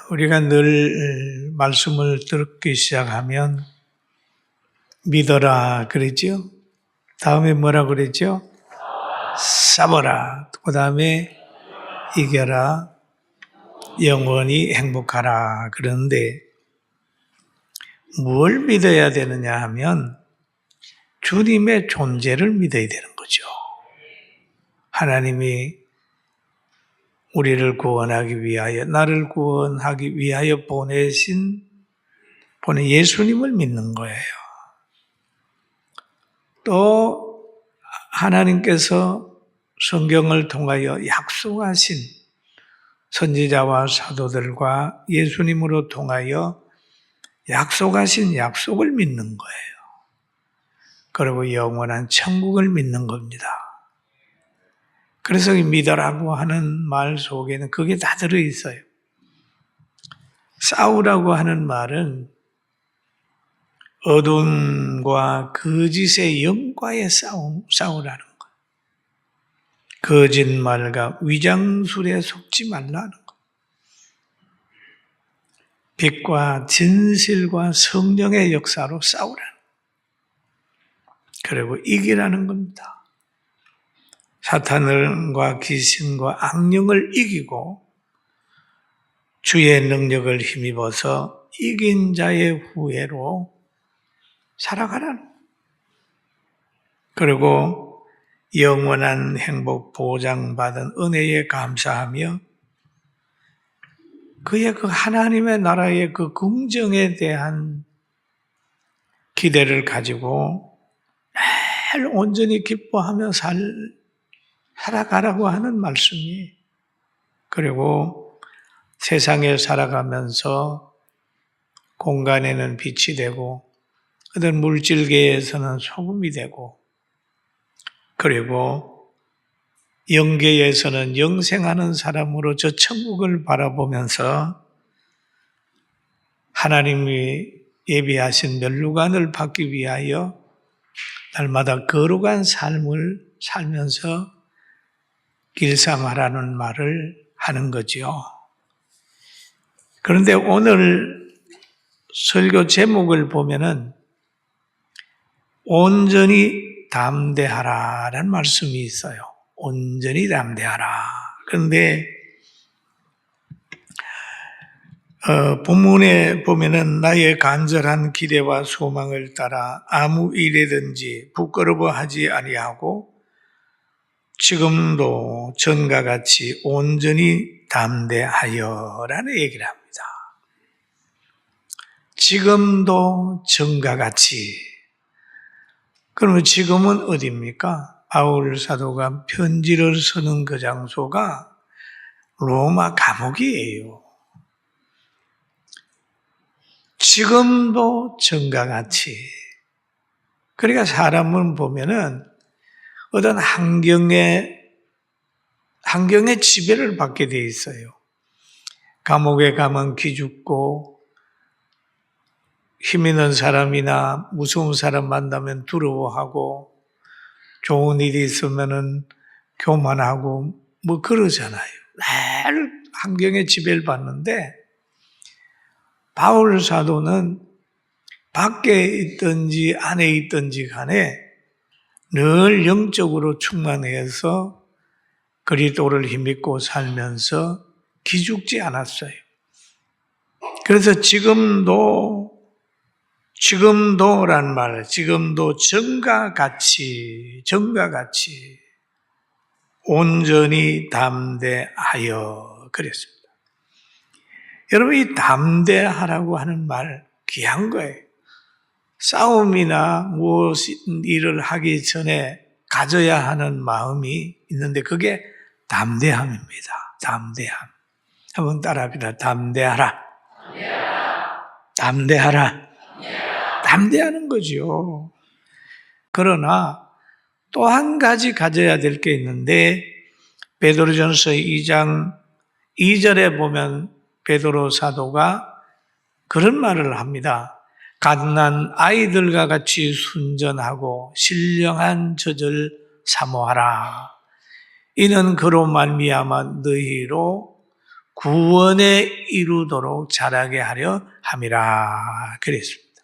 우리가 늘 말씀을 듣기 시작하면 믿어라 그랬죠? 다음에 뭐라 그랬죠? 싸워라. 그 다음에 이겨라. 영원히 행복하라. 그런데 뭘 믿어야 되느냐 하면 주님의 존재를 믿어야 되는 거죠. 하나님이 우리를 구원하기 위하여, 나를 구원하기 위하여 보낸 예수님을 믿는 거예요. 또 하나님께서 성경을 통하여 약속하신 선지자와 사도들과 예수님으로 통하여 약속하신 약속을 믿는 거예요. 그리고 영원한 천국을 믿는 겁니다. 그래서 믿어라고 하는 말 속에는 그게 다 들어있어요. 싸우라고 하는 말은 어둠과 거짓의 영과의 싸우라는 거예요. 거짓말과 위장술에 속지 말라는 거예요. 빛과 진실과 성령의 역사로 싸우라는 거예요. 그리고 이기라는 겁니다. 사탄과 귀신과 악령을 이기고 주의 능력을 힘입어서 이긴 자의 후예로 살아가라는 거예요. 그리고 영원한 행복 보장받은 은혜에 감사하며 그의 그 하나님의 나라의 그 긍정에 대한 기대를 가지고 매일 온전히 기뻐하며 살아가라고 하는 말씀이, 그리고 세상에 살아가면서 공간에는 빛이 되고 어떤 물질계에서는 소금이 되고 그리고 영계에서는 영생하는 사람으로 저 천국을 바라보면서 하나님이 예비하신 면류관을 받기 위하여 날마다 거룩한 삶을 살면서 길삼하라는 말을 하는 거죠. 그런데 오늘 설교 제목을 보면은 온전히 담대하라라는 말씀이 있어요. 온전히 담대하라. 그런데 본문에 보면은 나의 간절한 기대와 소망을 따라 아무 일이든지 부끄러워하지 아니하고 지금도 전과 같이 온전히 담대하여라는 얘기를 합니다. 지금도 전과 같이. 그러면 지금은 어디입니까? 바울 사도가 편지를 쓰는 그 장소가 로마 감옥이에요. 지금도 전과 같이. 그러니까 사람을 보면은 어떤 환경에 지배를 받게 돼 있어요. 감옥에 가면 기죽고 힘 있는 사람이나 무서운 사람 만나면 두려워하고 좋은 일이 있으면은 교만하고 뭐 그러잖아요. 매일 환경에 지배를 받는데 바울 사도는 밖에 있든지 안에 있든지 간에 늘 영적으로 충만해서 그리스도를 힘입고 살면서 기죽지 않았어요. 그래서 지금도란 말, 지금도 전과 같이 온전히 담대하여 그랬습니다. 여러분, 이 담대하라고 하는 말 귀한 거예요. 싸움이나 무엇 일을 하기 전에 가져야 하는 마음이 있는데 그게 담대함입니다. 담대함. 한번 따라합니다. 담대하라. 담대하라. 담대하는 거죠. 그러나 또 한 가지 가져야 될 게 있는데 베드로전서 2장 2절에 보면 베드로 사도가 그런 말을 합니다. 갓난 아이들과 같이 순전하고 신령한 젖을 사모하라. 이는 그로 말미암아 너희로 구원에 이루도록 자라게 하려 함이라 그랬습니다.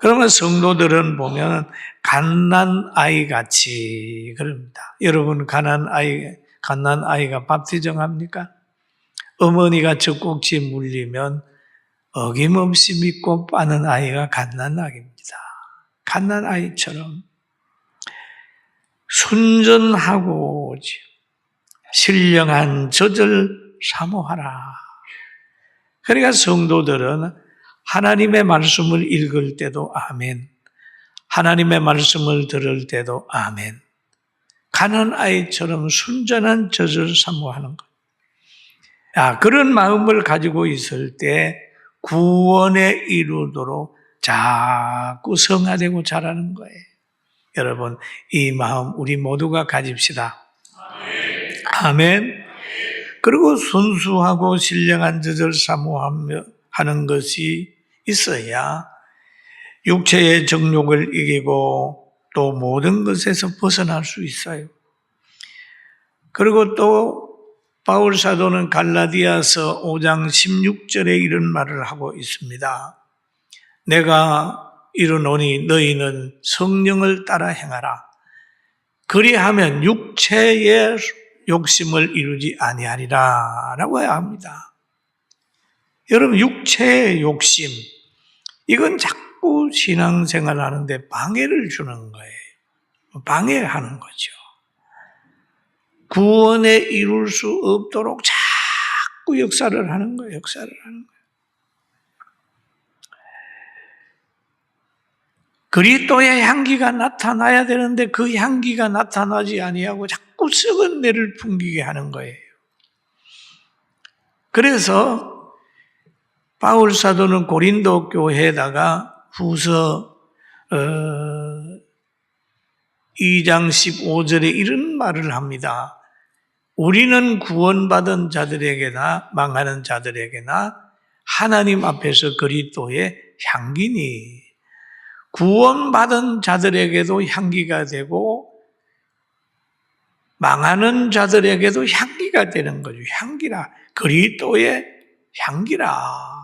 그러면 성도들은 보면 갓난 아이 같이 그럽니다. 여러분 갓난 아이가 밥 대정합니까? 어머니가 젖꼭지 물리면 어김없이 믿고 빠는 아이가 갓난아기입니다. 갓난아이처럼 순전하고 신령한 젖을 사모하라. 그러니까 성도들은 하나님의 말씀을 읽을 때도 아멘, 하나님의 말씀을 들을 때도 아멘, 갓난아이처럼 순전한 젖을 사모하는 것. 그런 마음을 가지고 있을 때 구원에 이루도록 자꾸 성화되고 자라는 거예요. 여러분, 이 마음 우리 모두가 가집시다. 아멘. 그리고 순수하고 신령한 젖을 사모하며 하는 것이 있어야 육체의 정욕을 이기고 또 모든 것에서 벗어날 수 있어요. 그리고 또 바울 사도는 갈라디아서 5장 16절에 이런 말을 하고 있습니다. 내가 이르노니 너희는 성령을 따라 행하라. 그리하면 육체의 욕심을 이루지 아니하리라 라고 합니다. 여러분, 육체의 욕심, 이건 자꾸 신앙생활 하는데 방해를 주는 거예요. 방해하는 거죠. 구원에 이룰 수 없도록 자꾸 역사를 하는 거예요. 역사를 하는 거예요. 그리스도의 향기가 나타나야 되는데 그 향기가 나타나지 아니하고 자꾸 썩은 내를 풍기게 하는 거예요. 그래서 바울 사도는 고린도 교회에다가 후서 2장 15절에 이런 말을 합니다. 우리는 구원받은 자들에게나 망하는 자들에게나 하나님 앞에서 그리스도의 향기니, 구원받은 자들에게도 향기가 되고 망하는 자들에게도 향기가 되는 거죠. 향기라, 그리스도의 향기라.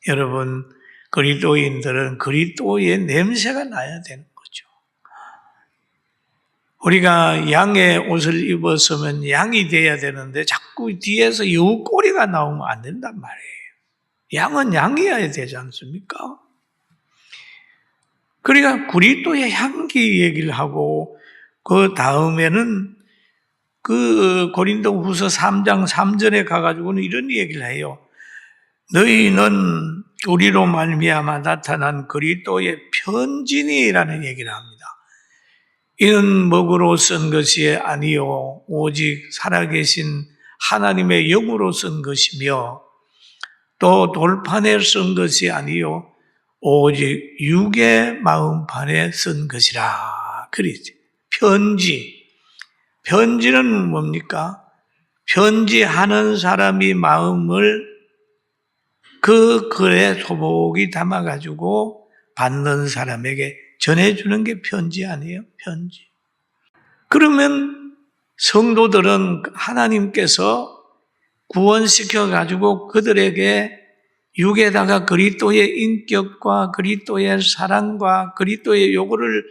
여러분, 그리스도인들은 그리스도의 냄새가 나야 되는 거죠. 우리가 양의 옷을 입었으면 양이 돼야 되는데 자꾸 뒤에서 여우꼬리가 나오면 안 된단 말이에요. 양은 양이어야 되지 않습니까? 그러니까 그리스도의 향기 얘기를 하고, 그 다음에는 그 고린도후서 3장 3절에 가가지고는 이런 얘기를 해요. 너희는 우리로 말미암아 나타난 그리스도의 편지니라는 얘기를 합니다. 이는 먹으로 쓴 것이 아니요 오직 살아계신 하나님의 영으로 쓴 것이며 또 돌판에 쓴 것이 아니요 오직 육의 마음판에 쓴 것이라. 그러지. 편지. 편지는 뭡니까? 편지하는 사람이 마음을 그 글에 소복이 담아가지고 받는 사람에게 전해주는 게 편지 아니에요? 편지. 그러면 성도들은 하나님께서 구원시켜가지고 그들에게 육에다가 그리스도의 인격과 그리스도의 사랑과 그리스도의 요구를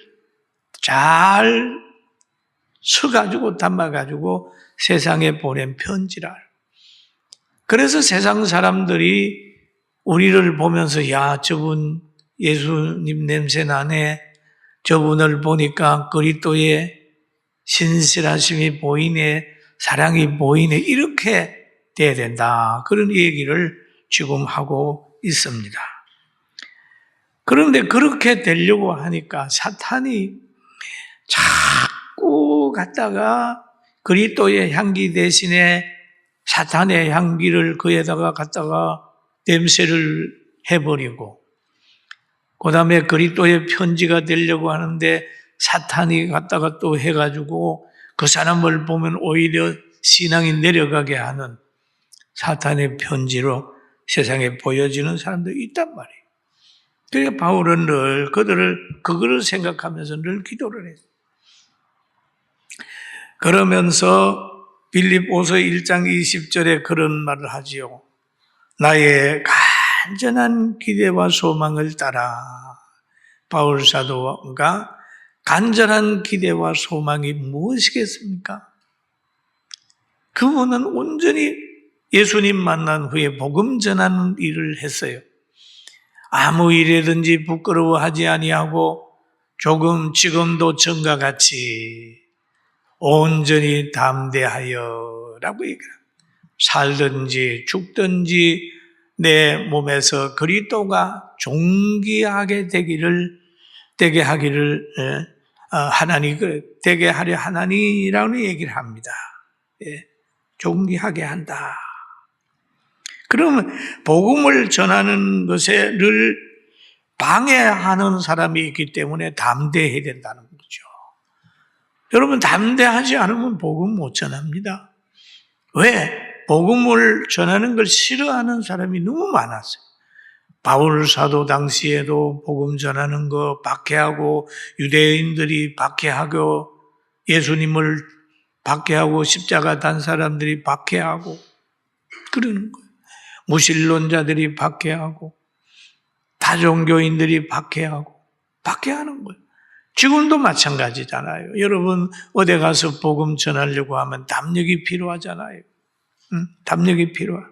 잘 써가지고 담아가지고 세상에 보낸 편지라. 그래서 세상 사람들이 우리를 보면서 야, 저분 예수님 냄새 나네, 저분을 보니까 그리스도의 신실하심이 보이네, 사랑이 보이네, 이렇게 돼야 된다. 그런 얘기를 지금 하고 있습니다. 그런데 그렇게 되려고 하니까 사탄이 자꾸 갖다가 그리스도의 향기 대신에 사탄의 향기를 그에다가 갖다가 냄새를 해버리고, 그 다음에 그리스도의 편지가 되려고 하는데 사탄이 갖다가 또 해가지고 그 사람을 보면 오히려 신앙이 내려가게 하는 사탄의 편지로 세상에 보여지는 사람들이 있단 말이에요. 그러니까 바울은 늘 그거를 생각하면서 늘 기도를 했어요. 그러면서 빌립보서 1장 20절에 그런 말을 하지요. 나의 간절한 기대와 소망을 따라. 바울 사도가 간절한 기대와 소망이 무엇이겠습니까? 그분은 온전히 예수님 만난 후에 복음 전하는 일을 했어요. 아무 일이든지 부끄러워하지 아니하고 조금 지금도 전과 같이 온전히 담대하여 라고 얘기합니다. 살든지 죽든지 내 몸에서 그리스도가 존귀하게 되게 하기를 하나니 되게 하려 하나니라는 얘기를 합니다. 존귀하게 한다. 그러면 복음을 전하는 것을 방해하는 사람이 있기 때문에 담대해야 된다는 거죠. 여러분, 담대하지 않으면 복음 못 전합니다. 왜? 복음을 전하는 걸 싫어하는 사람이 너무 많았어요. 바울 사도 당시에도 복음 전하는 거 박해하고, 유대인들이 박해하고, 예수님을 박해하고, 십자가 단 사람들이 박해하고 그러는 거예요. 무신론자들이 박해하고, 다종교인들이 박해하는 거예요. 지금도 마찬가지잖아요. 여러분 어디 가서 복음 전하려고 하면 담력이 필요하잖아요. 담력이 필요하.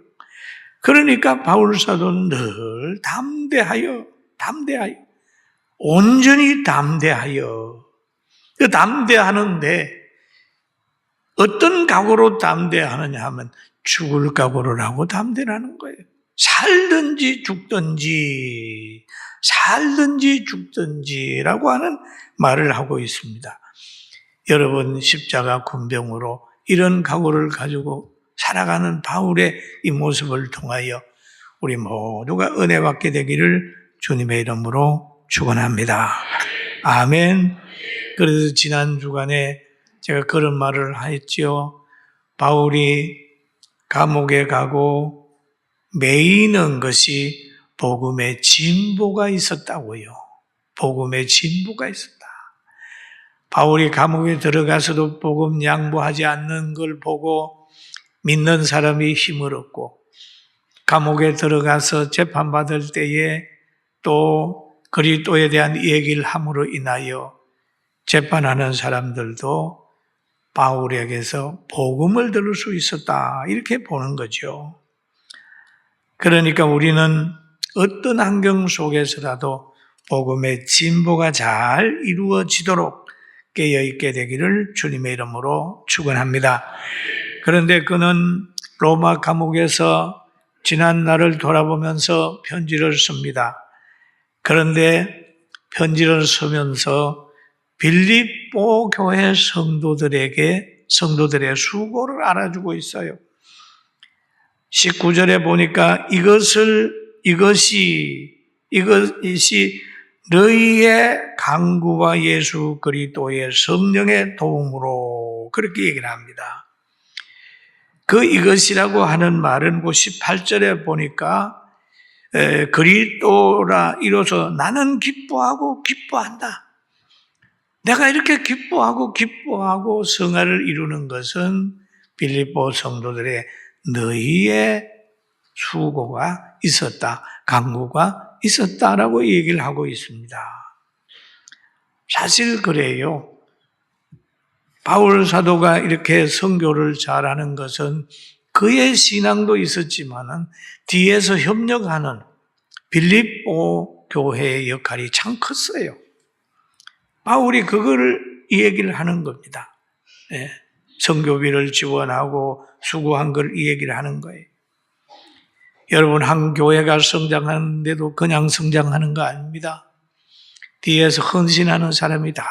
그러니까 바울 사도는 늘 담대하여, 온전히 담대하여. 그 담대하는데 어떤 각오로 담대하느냐 하면 죽을 각오를 하고 담대라는 거예요. 살든지 죽든지라고 하는 말을 하고 있습니다. 여러분, 십자가 군병으로 이런 각오를 가지고 살아가는 바울의 이 모습을 통하여 우리 모두가 은혜 받게 되기를 주님의 이름으로 축원합니다. 아멘. 그래서 지난 주간에 제가 그런 말을 했지요. 바울이 감옥에 가고 매이는 것이 복음의 진보가 있었다고요. 복음의 진보가 있었다. 바울이 감옥에 들어가서도 복음 양보하지 않는 걸 보고 믿는 사람이 힘을 얻고, 감옥에 들어가서 재판받을 때에 또 그리스도에 대한 얘기를 함으로 인하여 재판하는 사람들도 바울에게서 복음을 들을 수 있었다, 이렇게 보는 거죠. 그러니까 우리는 어떤 환경 속에서라도 복음의 진보가 잘 이루어지도록 깨어있게 되기를 주님의 이름으로 축원합니다. 그런데 그는 로마 감옥에서 지난 날을 돌아보면서 편지를 씁니다. 그런데 편지를 쓰면서 빌립보 교회 성도들의 수고를 알아주고 있어요. 19절에 보니까 이것이 너희의 강구와 예수 그리스도의 성령의 도움으로, 그렇게 얘기를 합니다. 그 이것이라고 하는 말은 18절에 보니까 그리스도라 이로써 나는 기뻐한다. 내가 이렇게 기뻐하고 성화를 이루는 것은 빌립보 성도들의 너희의 수고가 있었다, 강구가 있었다라고 얘기를 하고 있습니다. 사실 그래요. 바울 사도가 이렇게 선교를 잘하는 것은 그의 신앙도 있었지만은 뒤에서 협력하는 빌립보 교회의 역할이 참 컸어요. 바울이 그걸 이 얘기를 하는 겁니다. 선교비를 지원하고 수고한 걸 이 얘기를 하는 거예요. 여러분, 한 교회가 성장하는데도 그냥 성장하는 거 아닙니다. 뒤에서 헌신하는 사람이 다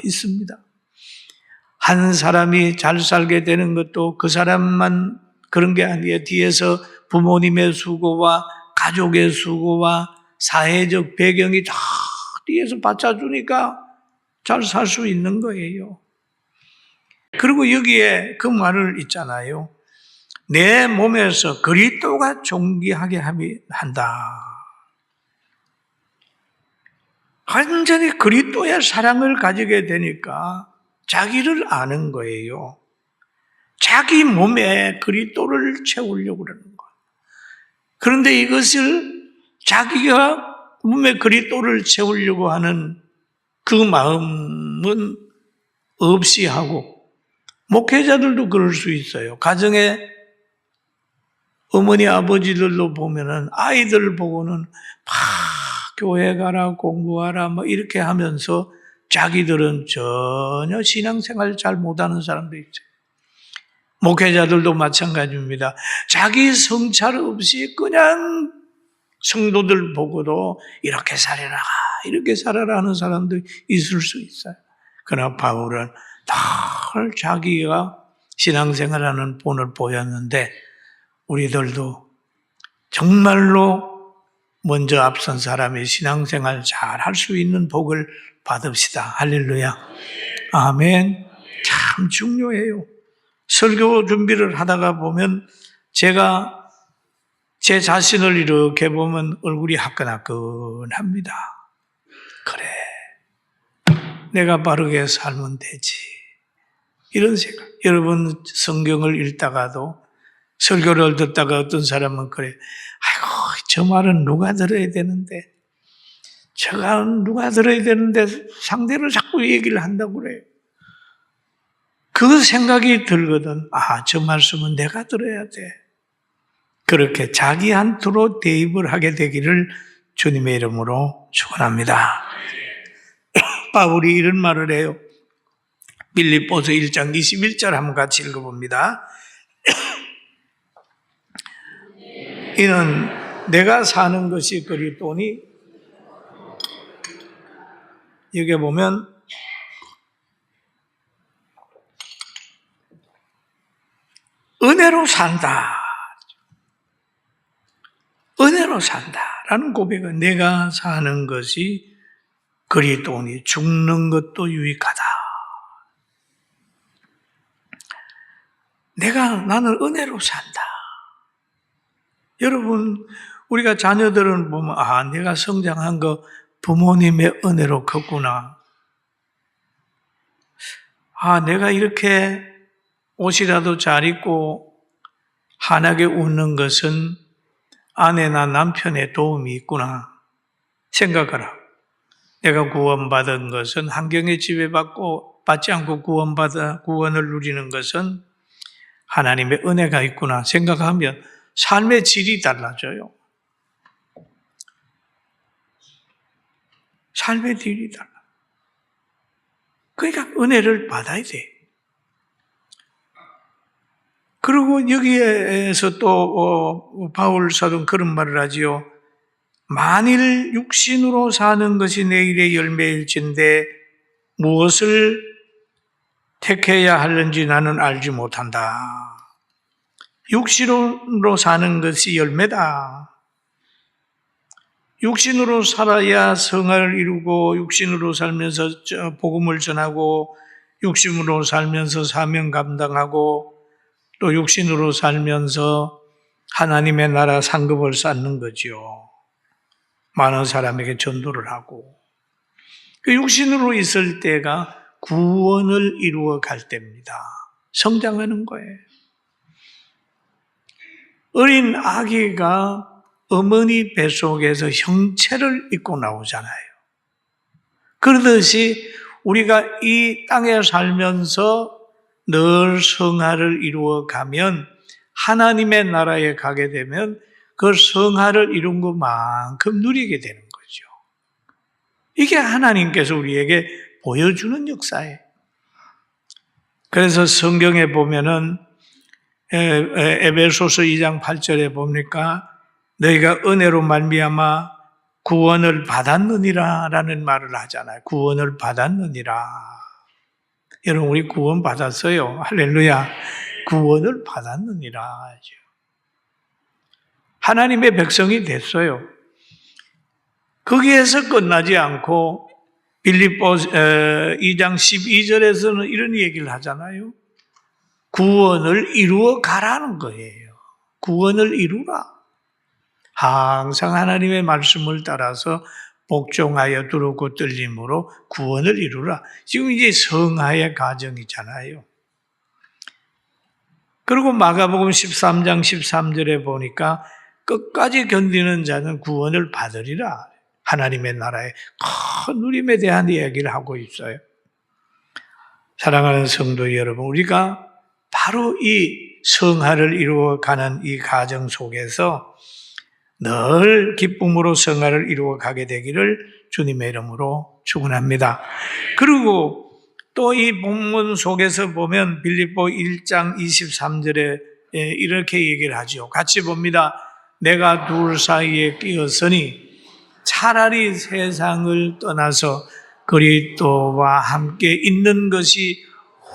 있습니다. 한 사람이 잘 살게 되는 것도 그 사람만 그런 게 아니에요. 뒤에서 부모님의 수고와 가족의 수고와 사회적 배경이 다 뒤에서 받쳐주니까 잘 살 수 있는 거예요. 그리고 여기에 그 말을 있잖아요. 내 몸에서 그리스도가 존귀하게 한다. 완전히 그리스도의 사랑을 가지게 되니까 자기를 아는 거예요. 자기 몸에 그리스도를 채우려고 그러는 거예요. 그런데 이것을 자기가 몸에 그리스도를 채우려고 하는 그 마음은 없이 하고, 목회자들도 그럴 수 있어요. 가정에 어머니 아버지들도 보면은 아이들 보고는 막 교회 가라 공부하라 뭐 이렇게 하면서 자기들은 전혀 신앙생활 잘 못하는 사람도 있어요. 목회자들도 마찬가지입니다. 자기 성찰 없이 그냥 성도들 보고도 이렇게 살아라 이렇게 살아라 하는 사람도 있을 수 있어요. 그러나 바울은 늘 자기가 신앙생활하는 본을 보였는데, 우리들도 정말로 먼저 앞선 사람이 신앙생활 잘 할 수 있는 복을 받읍시다. 할렐루야. 아멘. 참 중요해요. 설교 준비를 하다가 보면 제가 제 자신을 이렇게 보면 얼굴이 화끈화끈합니다. 그래, 내가 바르게 살면 되지. 이런 생각. 여러분 성경을 읽다가도 설교를 듣다가 어떤 사람은 그래, 아이고 저 말은 누가 들어야 되는데, 저가 누가 들어야 되는데 상대를 자꾸 얘기를 한다고 그래요. 그 생각이 들거든. 아, 저 말씀은 내가 들어야 돼. 그렇게 자기한테로 대입을 하게 되기를 주님의 이름으로 축원합니다. 바울이 이런 말을 해요. 빌립보서 1장 21절 한번 같이 읽어봅니다. 이는 내가 사는 것이 그리스도니, 여기 보면 은혜로 산다. 은혜로 산다라는 고백은 내가 사는 것이 그리스도니 죽는 것도 유익하다. 나는 은혜로 산다. 여러분, 우리가 자녀들은 보면 아, 내가 성장한 거 부모님의 은혜로 컸구나. 아, 내가 이렇게 옷이라도 잘 입고 환하게 웃는 것은 아내나 남편의 도움이 있구나 생각하라. 내가 구원받은 것은 환경에 지배받지 않고 구원을 누리는 것은 하나님의 은혜가 있구나 생각하면 삶의 질이 달라져요. 삶의 질이 달라. 그러니까 은혜를 받아야 돼. 그리고 여기에서 또 바울 사도는 그런 말을 하지요. 만일 육신으로 사는 것이 내일의 열매일진데 무엇을 택해야 하는지 나는 알지 못한다. 육신으로 사는 것이 열매다. 육신으로 살아야 성화를 이루고, 육신으로 살면서 복음을 전하고, 육신으로 살면서 사명 감당하고, 또 육신으로 살면서 하나님의 나라 상급을 쌓는 거죠. 많은 사람에게 전도를 하고. 그 육신으로 있을 때가 구원을 이루어 갈 때입니다. 성장하는 거예요. 어린 아기가 어머니 뱃속에서 형체를 입고 나오잖아요. 그러듯이 우리가 이 땅에 살면서 늘 성화를 이루어 가면 하나님의 나라에 가게 되면 그 성화를 이룬 것만큼 누리게 되는 거죠. 이게 하나님께서 우리에게 보여주는 역사예요. 그래서 성경에 보면은 에베소서 2장 8절에 보니까 너희가 은혜로 말미암아 구원을 받았느니라 라는 말을 하잖아요. 구원을 받았느니라. 여러분 우리 구원 받았어요. 할렐루야. 구원을 받았느니라. 하나님의 백성이 됐어요. 거기에서 끝나지 않고 빌립보 2장 12절에서는 이런 얘기를 하잖아요. 구원을 이루어 가라는 거예요. 구원을 이루라. 항상 하나님의 말씀을 따라서 복종하여 두렵고 떨림으로 구원을 이루라. 지금 이제 성화의 과정이잖아요. 그리고 마가복음 13장 13절에 보니까 끝까지 견디는 자는 구원을 받으리라. 하나님의 나라의 큰 누림에 대한 이야기를 하고 있어요. 사랑하는 성도 여러분, 우리가 바로 이 성화를 이루어가는 이 과정 속에서 늘 기쁨으로 성화를 이루어가게 되기를 주님의 이름으로 축원합니다. 그리고 또 이 본문 속에서 보면 빌립보 1장 23절에 이렇게 얘기를 하죠. 같이 봅니다. 내가 둘 사이에 끼었으니 차라리 세상을 떠나서 그리스도와 함께 있는 것이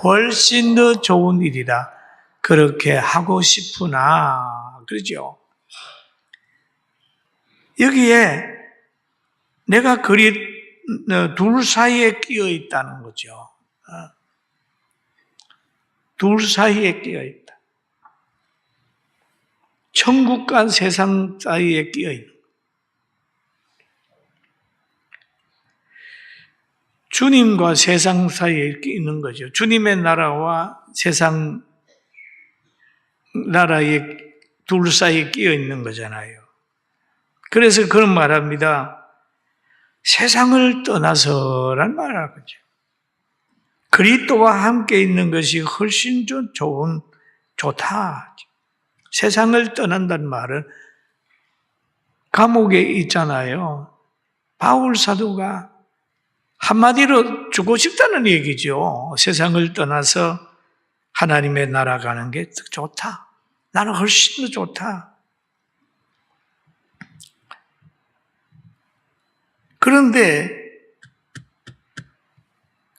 훨씬 더 좋은 일이라. 그렇게 하고 싶으나, 그러죠. 여기에 내가 둘 사이에 끼어 있다는 거죠. 둘 사이에 끼어 있다. 천국과 세상 사이에 끼어 있는. 주님과 세상 사이에 있는 거죠. 주님의 나라와 세상 나라의 둘 사이에 끼어 있는 거잖아요. 그래서 그런 말합니다. 세상을 떠나서란 말을 하죠. 그리스도와 함께 있는 것이 훨씬 좋다. 세상을 떠난다는 말은 감옥에 있잖아요. 바울 사도가 한마디로 죽고 싶다는 얘기죠. 세상을 떠나서 하나님의 나라 가는 게 좋다. 나는 훨씬 더 좋다.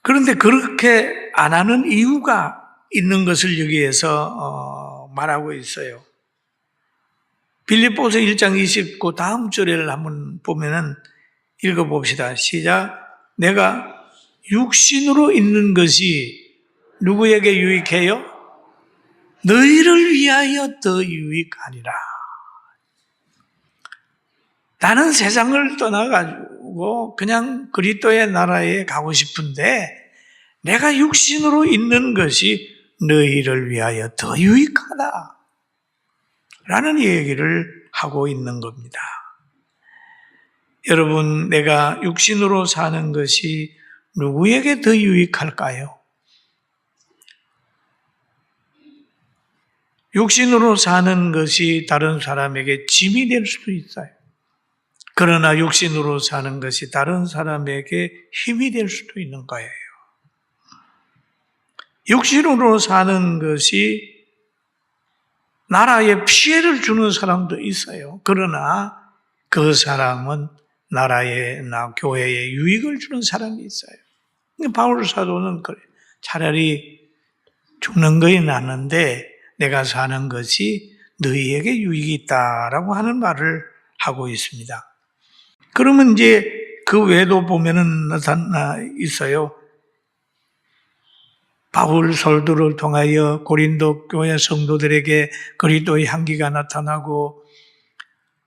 그런데 그렇게 안 하는 이유가 있는 것을 여기에서 말하고 있어요. 빌립보서 1장 29 다음 절을 한번 보면은 읽어봅시다. 시작. 내가 육신으로 있는 것이 누구에게 유익해요? 너희를 위하여 더 유익하니라. 나는 세상을 떠나가지고 그냥 그리스도의 나라에 가고 싶은데 내가 육신으로 있는 것이 너희를 위하여 더 유익하다. 라는 얘기를 하고 있는 겁니다. 여러분, 내가 육신으로 사는 것이 누구에게 더 유익할까요? 육신으로 사는 것이 다른 사람에게 짐이 될 수도 있어요. 그러나 육신으로 사는 것이 다른 사람에게 힘이 될 수도 있는 거예요. 육신으로 사는 것이 나라에 피해를 주는 사람도 있어요. 그러나 그 사람은 나라에나 교회에 유익을 주는 사람이 있어요. 바울 사도는 그래. 차라리 죽는 것이 낫는데 내가 사는 것이 너희에게 유익이 있다라고 하는 말을 하고 있습니다. 그러면 이제 그 외에도 보면은 나타나 있어요. 바울 설도를 통하여 고린도 교회 성도들에게 그리스도의 향기가 나타나고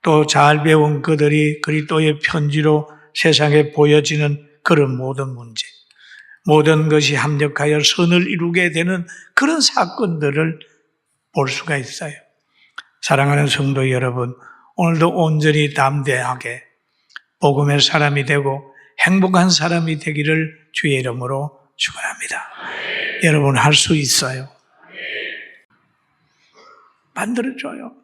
또 잘 배운 그들이 그리스도의 편지로 세상에 보여지는 그런 모든 문제, 모든 것이 합력하여 선을 이루게 되는 그런 사건들을 볼 수가 있어요. 사랑하는 성도 여러분, 오늘도 온전히 담대하게 복음의 사람이 되고 행복한 사람이 되기를 주의 이름으로 축원합니다. 여러분 할 수 있어요. 만들어줘요.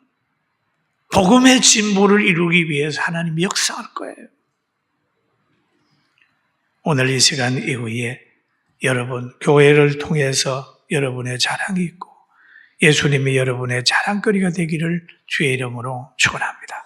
복음의 진보를 이루기 위해서 하나님이 역사할 거예요. 오늘 이 시간 이후에 여러분 교회를 통해서 여러분의 자랑이 있고 예수님이 여러분의 자랑거리가 되기를 주의 이름으로 축원합니다.